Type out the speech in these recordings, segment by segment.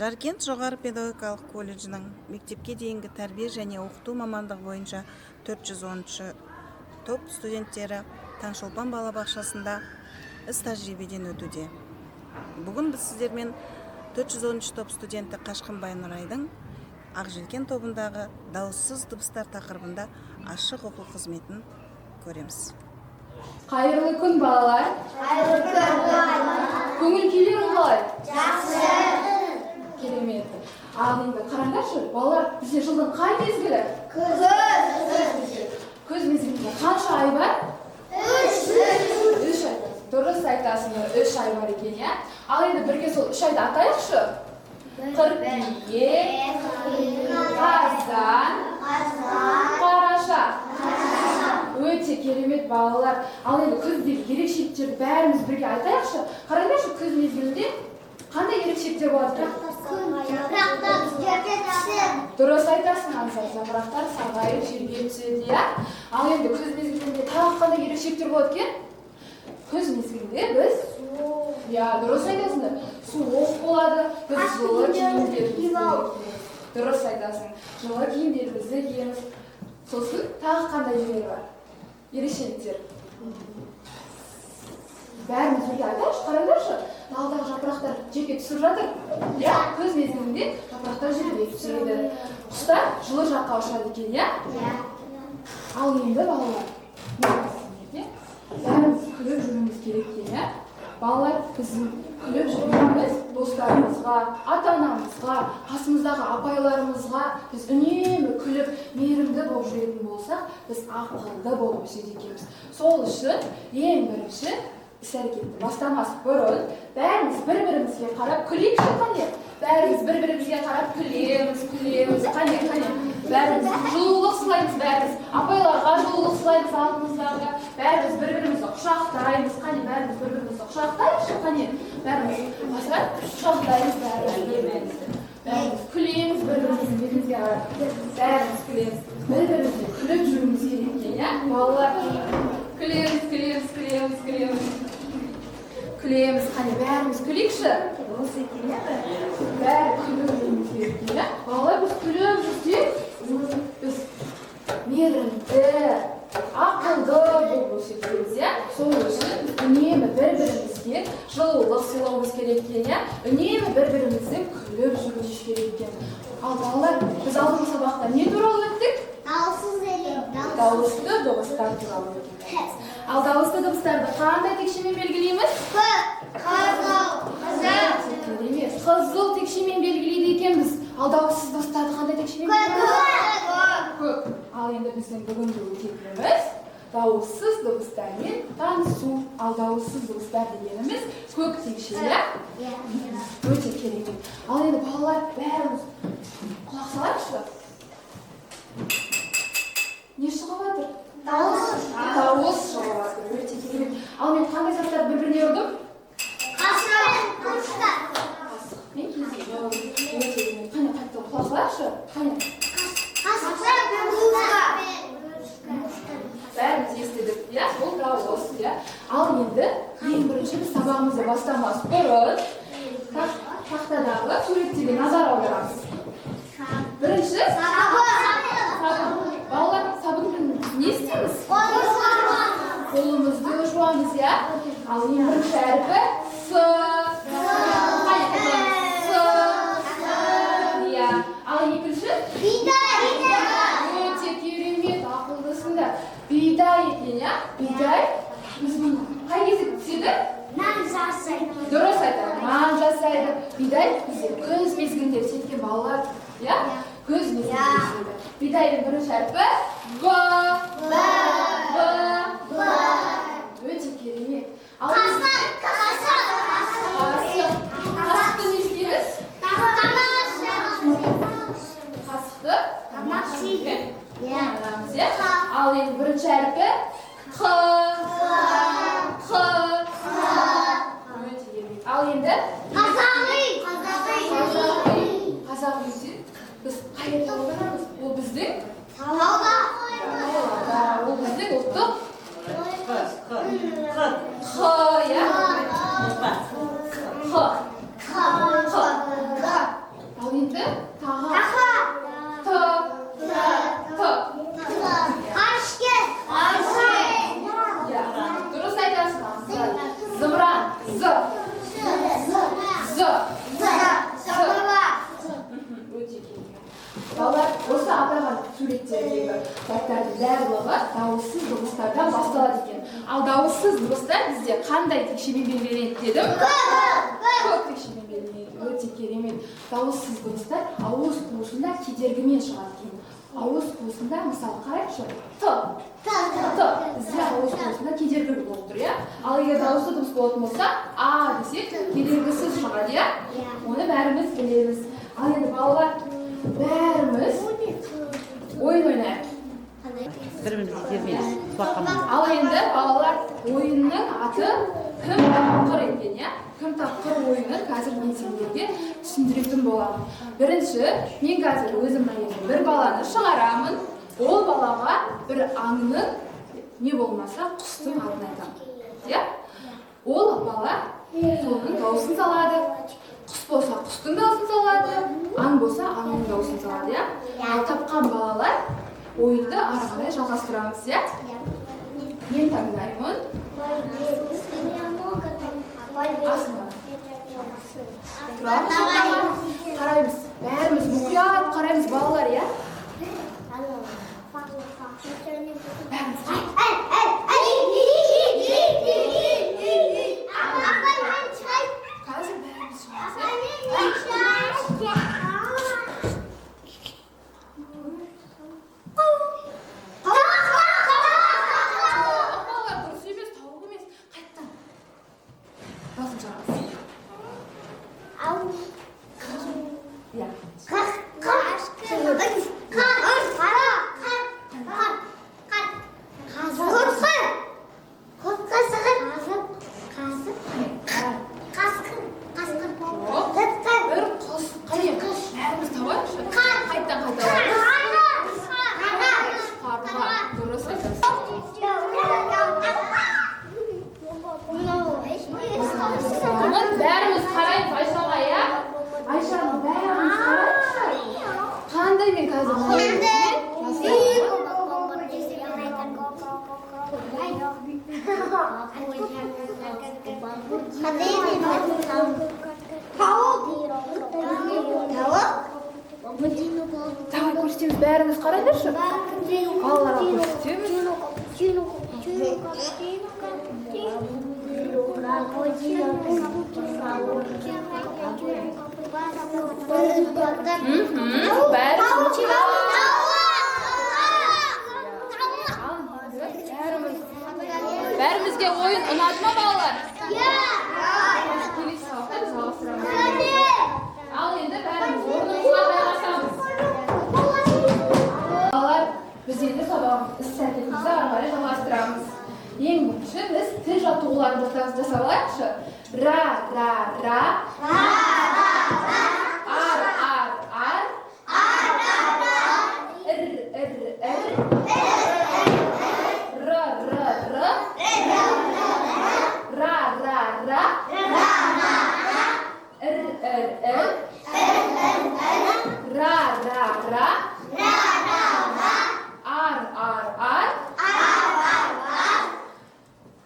Жаркент жоғары педагогикалық колледжінің мектепке дейінгі тәрбие және оқыту мамандығы бойынша 410 топ студенттері Таңшолпан балабақшасында іс-тәжірибеден өтуде. Бүгін біз сіздермен 410 топ студенті Қашқынбай Нұрайдың Ақжелкен тобындағы дауыссыз дыбыстар тақырыбында ашық оқу қызметін көреміз. Қайырлы күн, балалар. Қайырлы күн, балалар. Көңіл күйлерің қалай? Жақсы. Керемет. Ал енді қараңдаршы, балалар, бізде жылдың қай мезгілі? Күз. Күз мезгілінде қанша ай бар? 3 ай. Дұрыс айтасыңдар, 3 ай бар екен, иә? Ал енді бірге сол 3 айды атайықшы. Қыркүйек, қазан, қараша. Өте керемет, балалар. Ал енді күздегі ерекшеліктерді бәріміз бірге айтайықшы. Қараңдаршы, күз мезгілінде қандай ерекшеліктер болады? Дұрыс айтасың, Аңсар, жапырақтар сарғайып жерге түседі, иә? Ал енді күз мезгілінде тағы қандай ерекшеліктер болады екен? Күз мезгілінде біз дұрыс айтасыңдар. Суық болады, біз жылы киімдерімізді киеміз. Дұрыс айтасың. Жылы киімдерімізді киеміз. Сосын тағы қандай жерлер бар? Ерекшеліктер. Бәріміз бірге айтайықшы, қараңдаршы. Даладағы жапырақтар жерге түсіп жатыр. Иә, күз мезгілінде жапырақтар жерге түседі. Құстар жылы жаққа ұшады екен, иә? Ал енді балалар, бәріміз күліп жүруіміз керек екен, иә? Балалар, біздің күліп жүргеніміз достарымызға, ата-анамызға, қасымыздағы апайларымызға біз үнемі күліп, мейірімді болып жүретін болсақ, біз ақылды болып өседі екенбіз. Сол үшін ең бірінші іс-әрекетті бастамас бұрын бәріміз бір-бірімізге қарап күлейікші, қане? Бәріміз бір-бірімізге қарап күлеміз, қане? Бәріміз жылулық сылаймыз, бәріміз апайларға жылулық сылаймыз алдымыздағы. Бәріміз бір-бірімізді құшақтаймыз, қане? Бәріміз бір-бірімізді құшақтайықшы, қане? Бәріміз басқа құшақтаймыз, бәріміз күлеміз, бір-біріміздің бетімізге қарап. Бәріміз күлеміз, бір-бірімізге күліп жүруіміз керек екен, иә? Балалар, күлеміз, қане? Бәріміз күлейікші. Осы екен, иә? Бәрі күліп жүруіміз керек екен, иә? Балалар, біз күліп жүрсек, біз мейірімді, ақылды болып өсеміз, иә? Сол үшін үнемі бір-бірімізге жылулық сыйлауымыз керек екен, иә? Үнемі бір-бірімізді күліп жүруіміз керек екен. Ал балалар, біз алдыңғы сабақта не туралы өттік? Дауысты дыбыстар туралы өттік. Ал дауысты дыбыстарды қандай текшемен белгілейміз? Қызыл текшемен белгілейді екенбіз. Ал дауыссыз дыбыстарды қандай текшемен белгілейміз? Көк. Ал енді біздің бүгінгі өтетініміз дауыссыз дыбыстармен танысу. Ал дауыссыз дыбыстар дегеніміз көк текше, иә? Өте керемет. Ал енді балалар, бәріміз құлақ салайықшы. Не шығып жатыр? Дауыс шығып жатыр. Өте керемет. Ал мен қандай заттарды бір-біріне ұрдым? Қасықпен кездесіп. Өте керемет. Қане, қайтадан құлақ салайықшы. Қане? Бәріміз естідік, иә? Бұл дауыс, иә? Ал енді ең бірінші біз сабағымызды бастамас бұрын тақтадағы суреттерге назар аударамыз. Бірінші сабын. Балалар, сабынмен не істейміз? Қолымызды жуамыз, иә? Ал ең бірінші әрпі С. Иә. Ал екінші? Өте керемет, ақылдысыңдар. Бидай екен, иә? Бидай біз бұны қай кезде түседі? Дұрыс айтады, нан жасайды. Бидай бізде күз мезгілінде түседі балалар, иә? Күз мезгілінде түседі. Бидайдың бірінші әрпі В. Өте керемет. Қасықты не істейміз? Қасықты қанамыз, иә? Ал енді бірінші әрпі Қ. Өте керемет. Ал енді қазақ үйде біз қай жерде аударамыз? Ол біздің ол біздің ұлттық Қ, иә? Таға. Т. Дұрыс айтасың. Зымыран. З. Өте керемет. Балалар, осы атаған суреттегі заттардың барлығы дауыссыз дыбыстардан басталады екен. Ал дауыссыз дыбыстар бізде қандай текшемен белгіленеді дедім? Көп текшемен белгіленеді. Өте керемет. Дауыссыз дыбыстар ауыз қуысында кедергімен шығады екен. Ауыз қуысында, мысалы, қарайықшы, Т. Бізде ауыз қуысында кедергі болып тұр, иә? Ал егер дауысты дыбыс болатын болса, А десек, кедергісіз шығады, иә? Оны бәріміз білеміз. Ал енді балалар, бәріміз ойын ойнайық. Ал енді балалар ойынның аты кім тапқыр екен, иә? Кім тапқыр ойынын қазір мен сендерге түсіндіретін боламын. Бірінші, мен қазір өзім бір баланы шығарамын. Ол балаға бір аңның, не болмаса құстың атын айтамын. Иә? Ол бала соның дауысын салады. Құс болса құстың дауысын салады, аң болса аңның дауысын салады, иә? Ал тапқан балалар ойынды ары қарай жалғастырамыз, иә? Мен таңдаймын. Қараймыз, бәріміз мұқият қараймыз балалар, иә? Қазір бәріміз Тағы көрсетеміз, бәріміз қараңдаршы. Балаларға көрсетеміз. Бәрімізге ойын ұнады ма балалар? Ал енді бәріміз орнымызға жайғасамыз. Балалар, біз енді сабағымыз іс-әрекетімізді ары қарай жалғастырамыз. Ең бірінші біз тіл жаттығуларын жасап алайықшы. Ра, ра, ра. Ар, ар, ар. Ір, ір, ір. Р, р, р. Ра, ра, ра. Ір, ір, ір. Ра, ра, ра. Ар, ар, ар.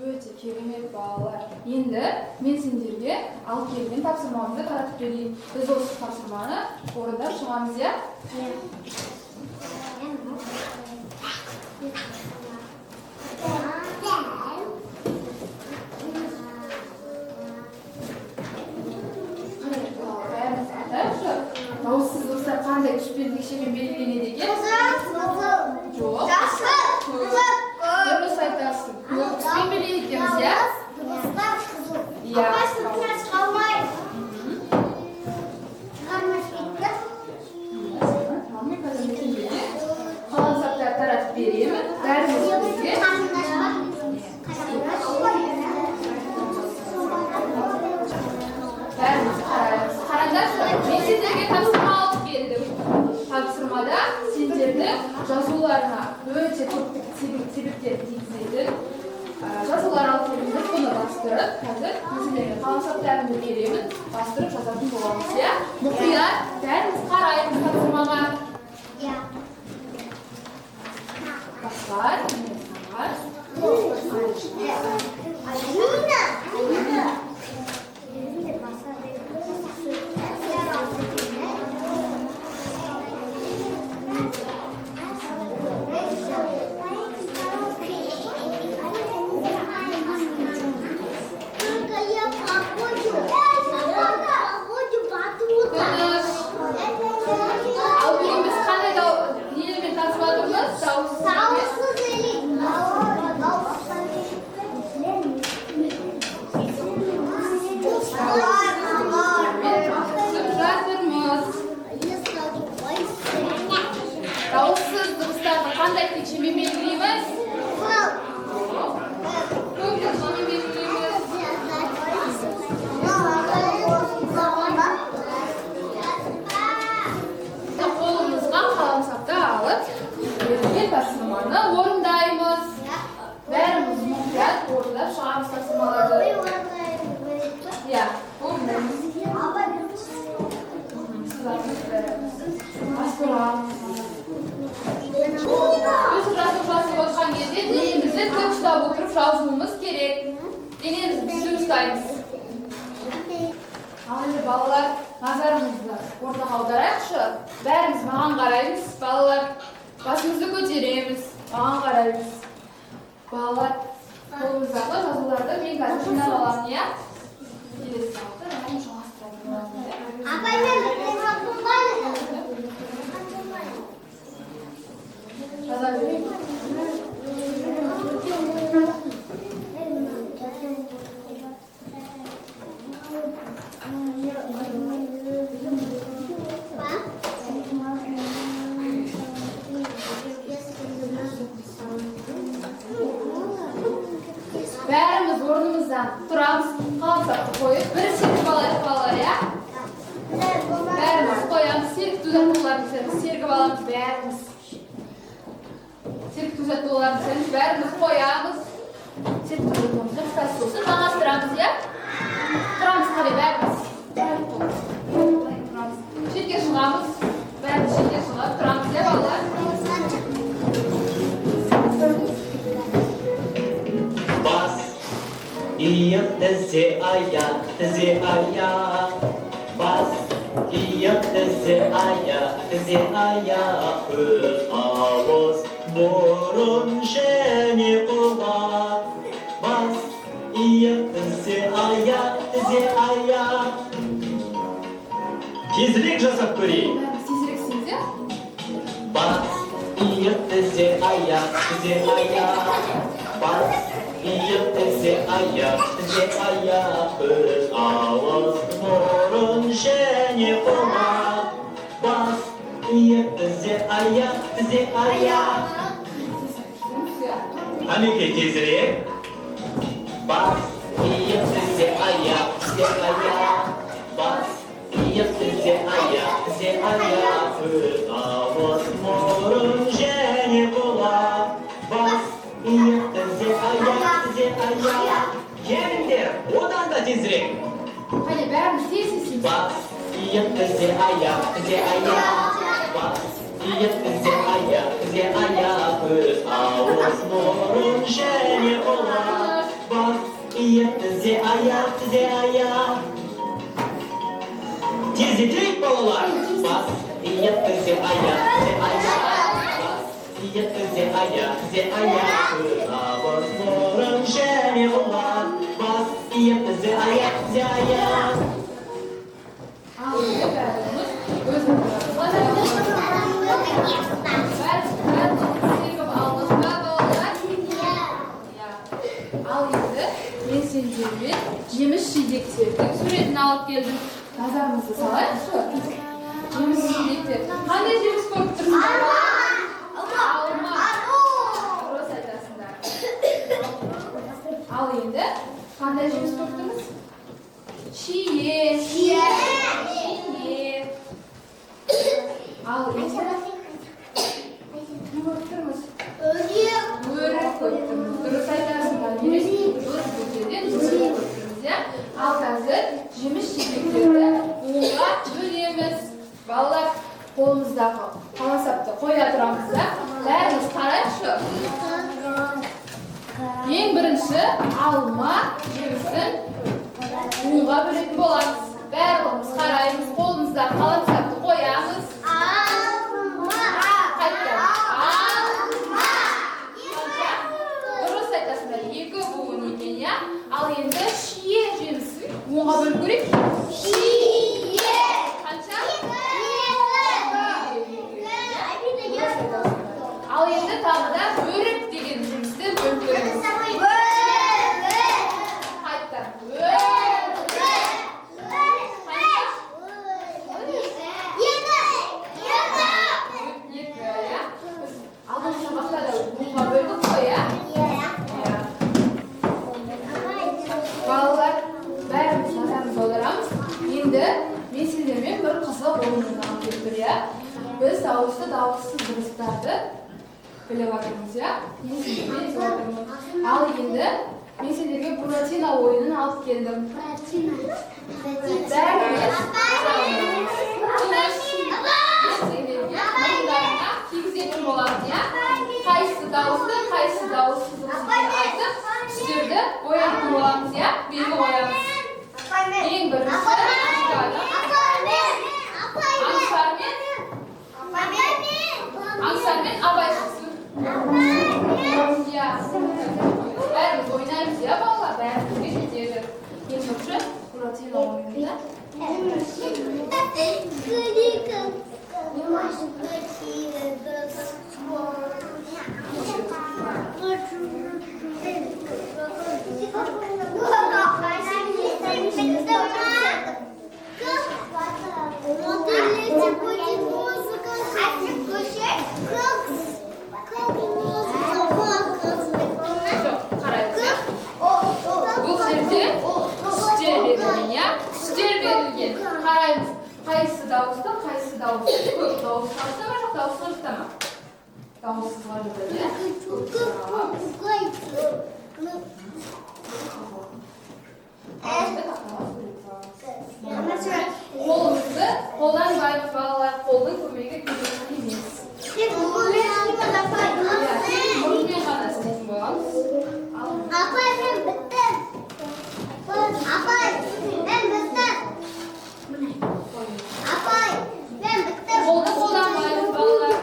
Өте керемет балалар. Енді мен сендерге алып келген тапсырмамызды таратып берейін. Біз осы тапсырманы орындап шығамыз, иә? Дауыссыз дыбыстар қандай күшпен текшемен белгіленеді екен? Жоқ. Дұрыс айтасың. Көп күшпен белгіленеміз, иә? Иә. Қалған заттарды таратып беремін. Бәріміз бізге. Бәріміз қараймыз. Қараңдаршы, мен сендерге тапсырма алып келдім. Тапсырмада сендер бастырып, қазір өзілерге қаламсаптарымды беремін, бастырып жазатын боламыз, иә? Мұқият, бәріміз қараймыз тапсырмаға. Басқар, ал бүгін біз қандай нелермен танысып жатырмыз? Дауыссыз дыбыстарды қандай текшемен белгілейміз? Көп текшемен белгілейміз. Қолымызға қаламсапты алып, берілген тапсырманы орындаймыз. Бәріміз мұқият орындап шығамыз тапсырмаларды. Иә, орындаймыз. Біз жазып отқан кезде денемізді тік ұстап отырып жазуымыз керек. Денемізді түзу ұстаймыз. Ал енді балалар, назарымызды ортаға аударайықшы. Бәріміз маған қараймыз, балалар. Басымызды көтереміз, маған қараймыз. Балалар, қолымыздағы жазуларды мен қазір жинап аламын, иә? Келесі сабақта бәрін жалғастыратын боламыз. Жаза берейін. Бәріміз орнымыздан тұрамыз, қаламсапты қойып, бір сергіп алайық балалар, иә? Бәріміз қоямыз, сергіп тұзатуларымыз, сергіп аламыз, бәріміз. Сергіп тұзатуларымыз, бәріміз қоямыз. Сергіп тұзатуларымыз, қысқасы болсын, жаңастырамыз, иә? Тұрамыз қарай бәріміз. Шетке шығамыз, бәріміз шетке шығып тұрамыз, иә балалар? Иық тізе аяқ, бас. Иық тізе аяқ, көз, ауыз, бұрын және құлақ. Бас, иық тізе аяқ. Тезірек жасап көрейік. Бәріміз тезірек істейміз, иә? Бас, иық тізе аяқ, бас. Иық тізе аяқ, көз, ауыз, мұрын және құлақ. Бас, иық тізе аяқ. Қанекей тезірек. Бас, иық тізе аяқ. Бас, иық тізе аяқ. Көз, ауыз, мұрын және құлақ. Бас, иық тізе аяқ. Келіңдер, одан да тезірек. Қане, бәріміз тез істейміз. Бас, иық тізе аяқ. Бас, иық тізе аяқ. Көз, ауыз, мұрын және құлақ. Бас, иық тізе аяқ. Тезірек балалар. Бас, иық тізе аяқ. Иық тізе аяқ. Көз, ауыз, мұрын және құлақ. Бас, иық тізе аяқ. Ал енді бәріміз өзімізді Ал енді мен сендермен жеміс-жидектердің суретін алып келдім. Назарымызды салайықшы. Жеміс-жидектер. Қандай жеміс көріп тұрсыңдар? Алма. Дұрыс айтасыңдар. Ал енді қандай жеміс көріп тұрмыз? Шие. Ал енді не көріп тұрмыз? Өрік көріп тұрмыз. Дұрыс айтасыңдар. Өрік көтерден Бірінші алма жемісін буға бөлетін боламыз. Бәріміз қараймыз, қолымызда қаламсапты қоямыз. Қайттан. Алма. Дұрыс айтасыңдар, екі буын екен, я? Ал енді шие жемісін буға бөліп көрейік. Шие. Қанша? Ал енді тағы да бөрік деген жемісті бөліп көреміз. Қайттан. Алдын сабақта да буға бөлдік қой, я? Балалар, бәріміз назарымызды аударамыз. Енді мен сендермен бір қызық ойынды алып келдім, я? Біз дауысты дауыссыз дыбыстарды біліп жатырмыз, я? Мен сендермен айтып жатырмын. Ал енді мен сендерге Буратино ойынын алып келдім. Бәріміз маңдарына кигізетін боламыз, я? Қайсы дауысты, қайсы дауыссыз дыбыстарды айтып, сіздерді оятатын боламыз, я? Белгі қоямыз. Ең бірінші Аңсармен Абай шықсын. Бәріміз ойнаймыз, я, балалар? Бәрімізге жетеді. Ең бірінші Буратино ойынында. Бұл жерде үстел берілген, я? Үстел берілген. Қараймыз, қайсы дауысты, қайсы дауысты. Көп дауысты қағыста ма, жоқ дауысты қағыста ма? Дауыссыз қағыста, я? Қолымызды қолданбаймыз, балалар. Қолдың көмегі керек емес. Мұрынмен ғана істейтін боламыз. Қолды қолданбаймыз, балалар.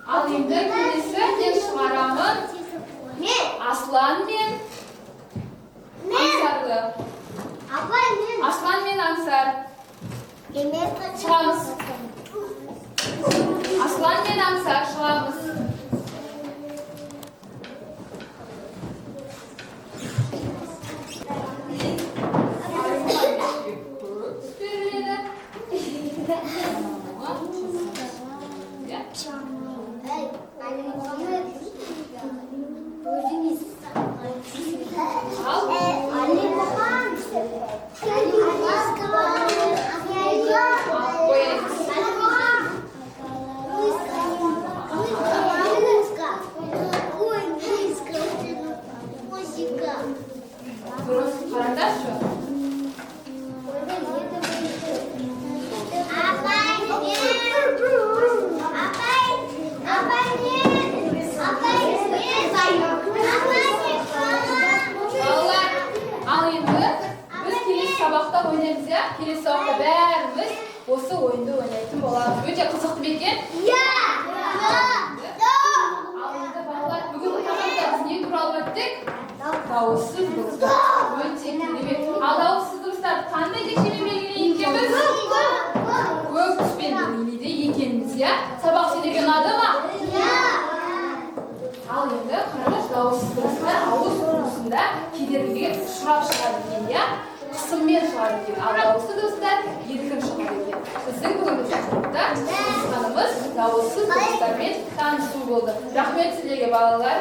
Ал енді келесі мен шығарамын. Аслан мен Аңсарды. Аслан мен Аңсар. Шығамыз. Аслан мен Аңсар шығамыз. Келесі сабақта бәріміз осы ойынды ойнайтын боламыз. Өте қызықты ма екен? Ал енді балалар, бүгінгі тақырыпта біз не туралы өттік? Дауыссыз дыбыстар. Өте керемет. Ал дауыссыз дыбыстарды қандай текшемен белгілейді екенбіз? Көп түспен белгілейді екенбіз, я? Сабақ сендерге ұнады ма? Ал енді қараңыз, дауыссыз дыбыстар ауыз құрылысында кедергіге ұшырап шығады екен, я? Қысыммен шығады екен, ал дауысты дыбыстар еркін шығады екен. Біздің бүгінгі тақырыпта танысқанымыз дауыссыз дыбыстармен танысу болды. Рахмет сіздерге, балалар.